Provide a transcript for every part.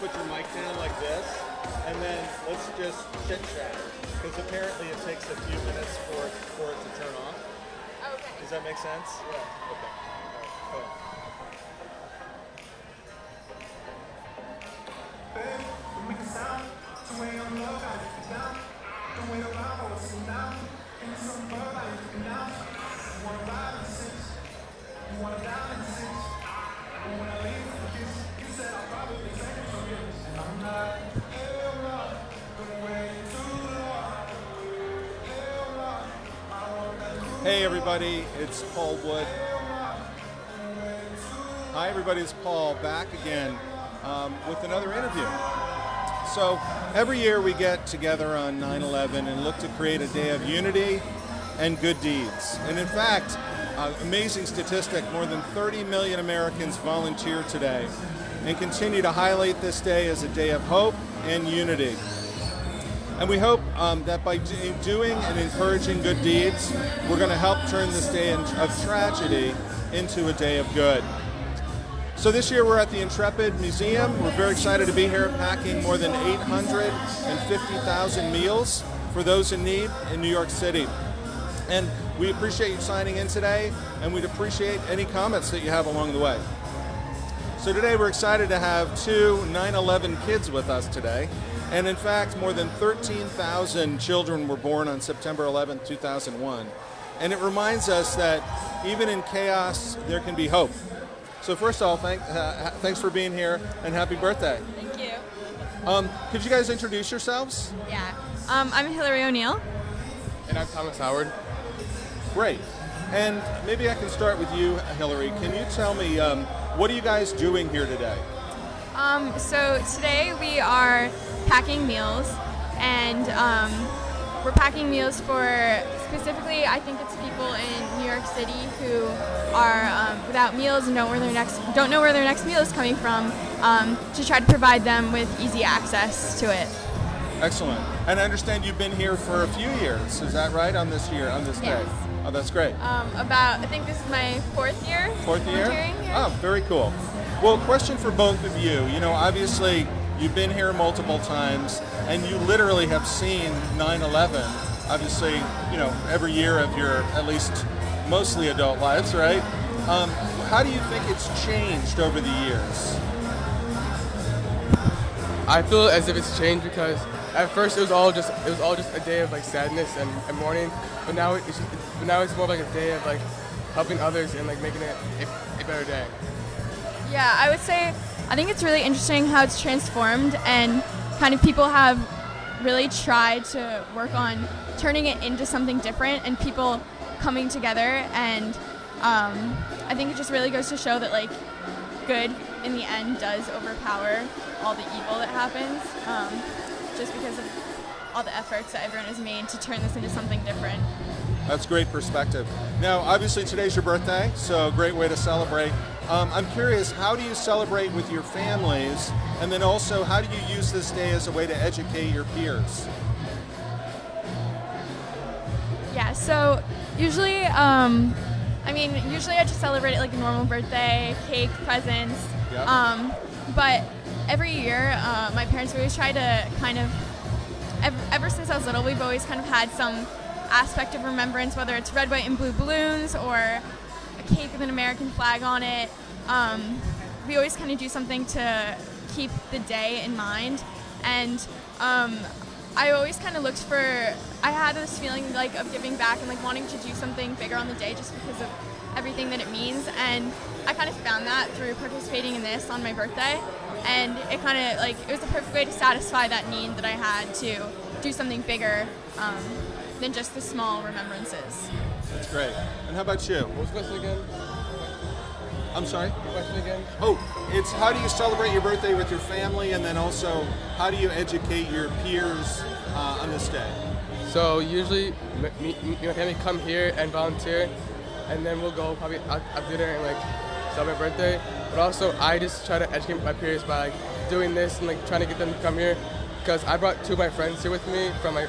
put your mic down like this, and then let's just chit chat. Because apparently it takes a few minutes for it to turn off. Okay. Does that make sense? Yeah. Okay. All right. Hey everybody, it's Paul Wood. Hi everybody, it's Paul back again with another interview. So every year we get together on 9/11 and look to create a day of unity and good deeds. And in fact, amazing statistic, more than 30 million Americans volunteer today and continue to highlight this day as a day of hope and unity. And we hope that by doing and encouraging good deeds, we're going to help turn this day of tragedy into a day of good. So this year we're at the Intrepid Museum. We're very excited to be here, packing more than 850,000 meals for those in need in New York City. And we appreciate you signing in today, and we'd appreciate any comments that you have along the way. So today we're excited to have two 9/11 kids with us today. And in fact, more than 13,000 children were born on September 11th, 2001. And it reminds us that even in chaos, there can be hope. So first of all, thanks for being here, and happy birthday. Thank you. Could you guys introduce yourselves? Yeah. I'm Hillary O'Neill. And I'm Thomas Howard. Great. And maybe I can start with you, Hillary. Can you tell me, what are you guys doing here today? So today we are packing meals, and we're packing meals for specifically, I think it's people in New York City who are without meals and don't know where their next meal is coming from, to try to provide them with easy access to it. Excellent. And I understand you've been here for a few years. Is that right? On this day? Yes. Oh, that's great. I think this is my fourth year. Fourth year? volunteering here. Oh, very cool. Well, question for both of you. You know, obviously, you've been here multiple times, and you literally have seen 9/11, obviously, you know, every year of your, at least, mostly adult lives, right? How do you think it's changed over the years? I feel as if it's changed because at first it was all just a day of like sadness and mourning, but now it's more like a day of like helping others and like making it a better day. Yeah, I would say I think it's really interesting how it's transformed, and kind of people have really tried to work on turning it into something different and people coming together, and I think it just really goes to show that like good in the end does overpower all the evil that happens, just because of all the efforts that everyone has made to turn this into something different. That's great perspective. Now, obviously today's your birthday, so a great way to celebrate. I'm curious, how do you celebrate with your families, and then also how do you use this day as a way to educate your peers? Yeah, so usually I just celebrate it like a normal birthday, cake, presents. Yep. But every year, my parents always try to kind of, ever since I was little, we've always kind of had some aspect of remembrance, whether it's red, white, and blue balloons or a cake with an American flag on it. We always kind of do something to keep the day in mind. And I always kind of looked I had this feeling like of giving back and like wanting to do something bigger on the day just because of everything that it means. And I kind of found that through participating in this on my birthday. And it kind of like, it was the perfect way to satisfy that need that I had to do something bigger than just the small remembrances. That's great. And how about you? What was the question again? I'm sorry? The question again? Oh, it's how do you celebrate your birthday with your family, and then also how do you educate your peers on this day? So usually me and my family come here and volunteer, and then we'll go probably out dinner and like celebrate my birthday. But also I just try to educate my peers by like doing this and like trying to get them to come here, because I brought two of my friends here with me from my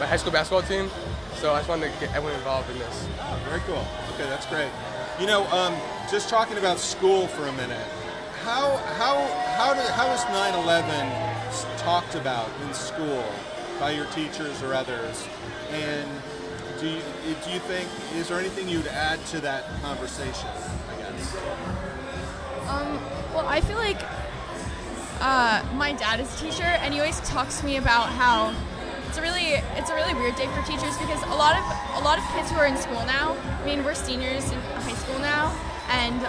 high school basketball team. So I just wanted to get everyone involved in this. Oh, very cool. Okay, that's great. You know, just talking about school for a minute, how is 9/11 talked about in school by your teachers or others? And do you think, is there anything you'd add to that conversation, I guess? Well, I feel like my dad is a teacher, and he always talks to me about how it's a really weird day for teachers, because a lot of kids who are in school now. I mean, we're seniors in high school now, and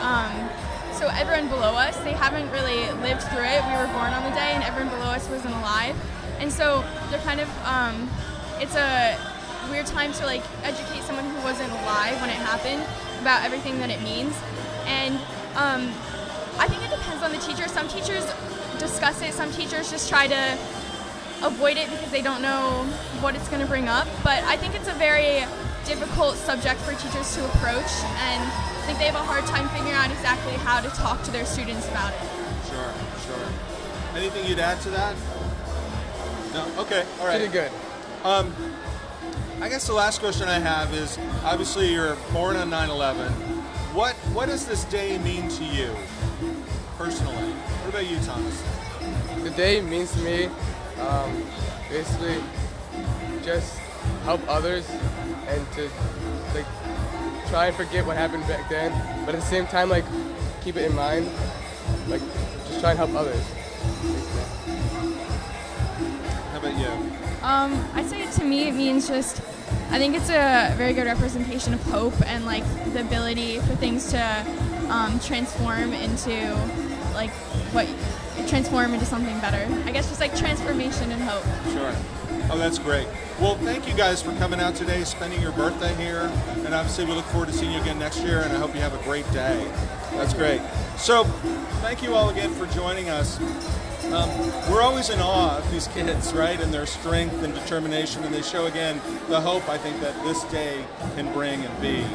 so everyone below us, they haven't really lived through it. We were born on the day, and everyone below us wasn't alive, and so they're kind of it's a weird time to like educate someone who wasn't alive when it happened about everything that it means. And I think it depends on the teacher. Some teachers discuss it, some teachers just try to avoid it because they don't know what it's going to bring up. But I think it's a very difficult subject for teachers to approach, and I think they have a hard time figuring out exactly how to talk to their students about it. Sure. Anything you'd add to that? No? Okay, all right. Pretty good. I guess the last question I have is, obviously you're born on 9/11. What does this day mean to you, personally? What about you, Thomas? The day means to me, basically, just help others and to like try and forget what happened back then, but at the same time, like keep it in mind, like just try and help others. How about you? I'd say to me it means just, I think it's a very good representation of hope and like the ability for things to transform into transform into something better. I guess just like transformation and hope. Sure. Oh, that's great. Well, thank you guys for coming out today, spending your birthday here, and obviously we look forward to seeing you again next year, and I hope you have a great day. That's great. So, thank you all again for joining us. We're always in awe of these kids, right, and their strength and determination, and they show again the hope, I think, that this day can bring and be.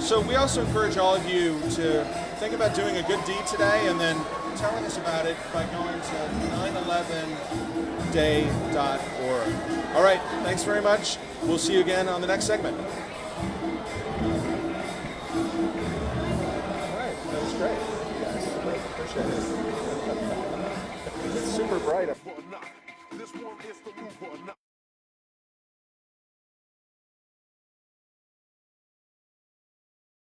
So we also encourage all of you to think about doing a good deed today and then telling us about it by going to 911day.org. All right, thanks very much. We'll see you again on the next segment. All right, that was great. Yes, appreciate it. It's super bright. This one is the new one.